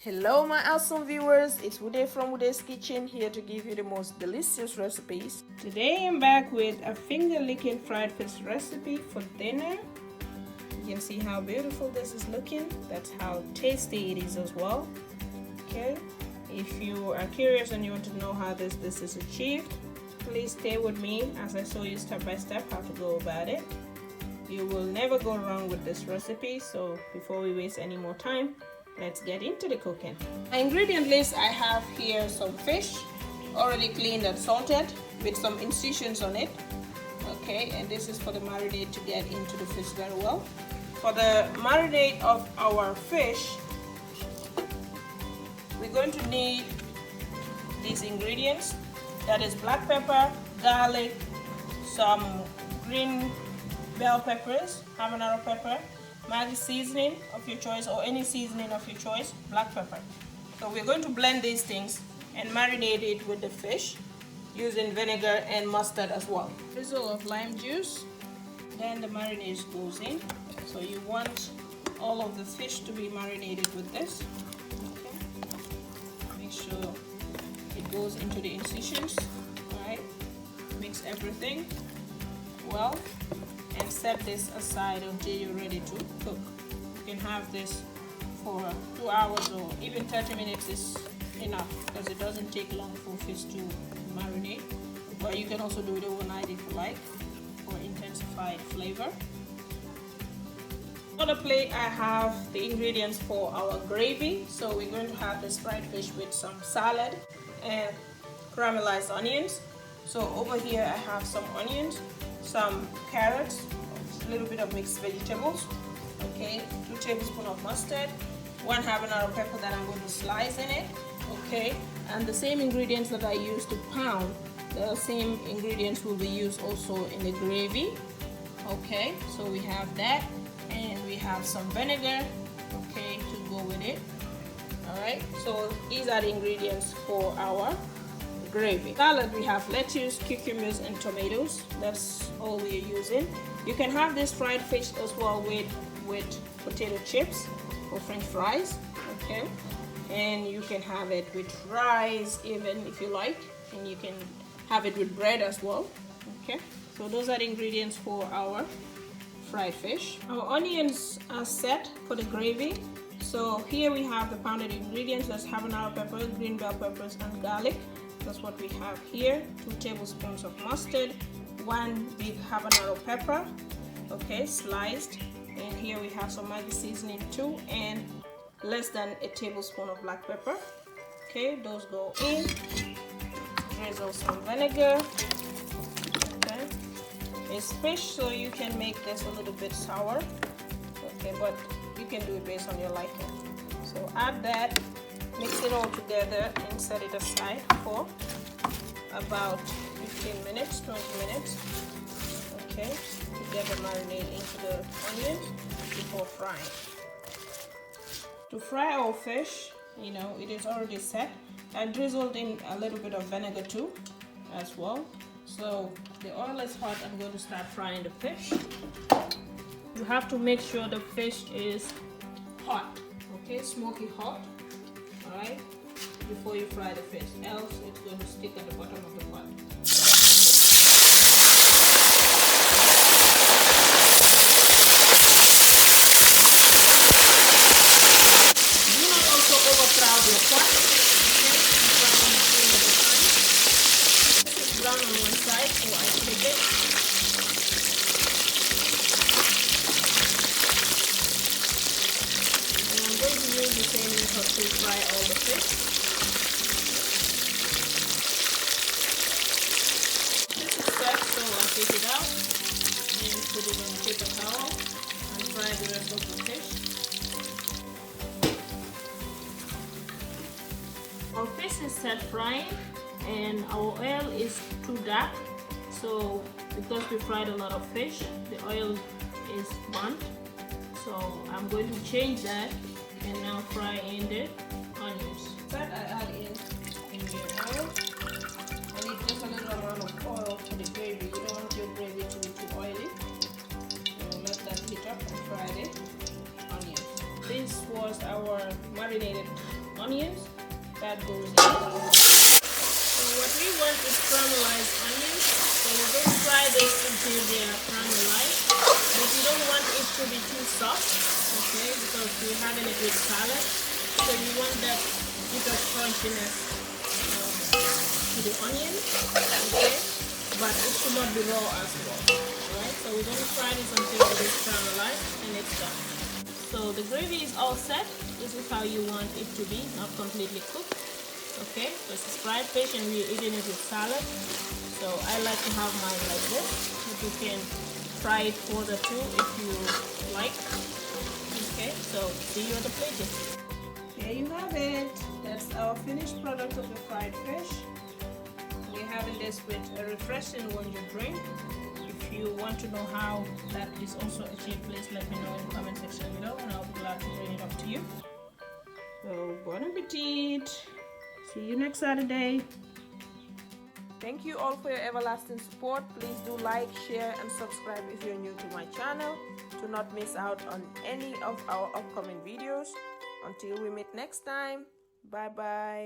Hello my awesome viewers, it's Uday from Uday's Kitchen here to give you the most delicious recipes. Today I'm back with a finger licking fried fish recipe for dinner. You can see how beautiful this is looking. That's how tasty it is as well. Okay, if you are curious and you want to know how this is achieved, please stay with me as I show you step by step how to go about it. You will never go wrong with this recipe, so before we waste any more time, let's get into the cooking. My ingredient list, I have here some fish already cleaned and salted with some incisions on it. Okay, and this is for the marinade to get into the fish very well. For the marinade of our fish, we're going to need these ingredients. That is black pepper, garlic, some green bell peppers, habanaro pepper, maggi seasoning of your choice or any seasoning of your choice, black pepper. So we're going to blend these things and marinate it with the fish using vinegar and mustard as well. Drizzle of lime juice, then the marinade goes in. So you want all of the fish to be marinated with this. Okay. Make sure it goes into the incisions. Alright, mix everything well and set this aside until you're ready to cook. You can have this for 2 hours or even 30 minutes is enough because it doesn't take long for fish to marinate. But you can also do it overnight if you like for intensified flavor. On the plate I have the ingredients for our gravy. So we're going to have this fried fish with some salad and caramelized onions. So over here I have some onions, some carrots, a little bit of mixed vegetables, okay, 2 tablespoons of mustard, 1 habanaro pepper that I'm going to slice in it, okay, and the same ingredients that I used to pound, the same ingredients will be used also in the gravy. Okay, so we have that, and we have some vinegar, okay, to go with it. Alright, so these are the ingredients for our gravy. Salad, we have lettuce, cucumbers and tomatoes. That's all we are using. You can have this fried fish as well with potato chips or french fries, okay, and you can have it with rice even if you like, and you can have it with bread as well. Okay, so those are the ingredients for our fried fish. Our onions are set for the gravy. So here we have the pounded ingredients. That's habanaro pepper, green bell peppers and garlic. That's what we have here. 2 tablespoons of mustard, 1 big habanaro pepper, okay, sliced, and here we have some maggi seasoning too, and less than a tablespoon of black pepper. Okay, those go in. Drizzle some vinegar. Okay, it's fish, so you can make this a little bit sour. Okay, but you can do it based on your liking. So add that. Mix it all together and set it aside for about 15 minutes, 20 minutes, okay, to get the marinade into the onions before frying. To fry our fish, you know, it is already set. I drizzled in a little bit of vinegar too as well. So the oil is hot. I'm going to start frying the fish. You have to make sure the fish is hot, okay, smoky hot. Alright, before you fry the fish, else it's going to stick at the bottom of the pot. Do not also overcrowd your pot. Okay, brown between the time. This is brown on one side, so I flip it. And I'm going to use the same method to fry all the fish. This is set, so I'll take it out and put it on a paper towel and fry the rest of the fish. Our fish is set frying and our oil is too dark, so because we fried a lot of fish, the oil is burnt. So I'm going to change that and now fry in the onions. That I add in the oil. I need just a little amount of oil for the gravy. You don't want your gravy to be too oily. So let that heat up and fry the onions. This was our marinated onions that goes in. So what we want is caramelized onions. So we're going to fry this until they are caramelized, but you don't want it to be too soft, okay, because we're having it with salad. So you want that bit of crunchiness to the onion, okay, but it should not be raw as well. Alright, so we're going to fry this until it is caramelized and it's done. So the gravy is all set. This is how you want it to be, not completely cooked. Okay, this is fried fish and we're eating it with salad. So I like to have mine like this, but you can fry it further too if you like. Okay, so see you at the plating. There you have it. That's our finished product of the fried fish. We're having this with a refreshing wonju drink. If you want to know how that is also achieved, please let me know in the comment section below and I'll be glad to bring it up to you. So bon appetit. See you next Saturday. Thank you all for your everlasting support. Please do like, share and subscribe if you're new to my channel to not miss out on any of our upcoming videos. Until we meet next time, bye bye.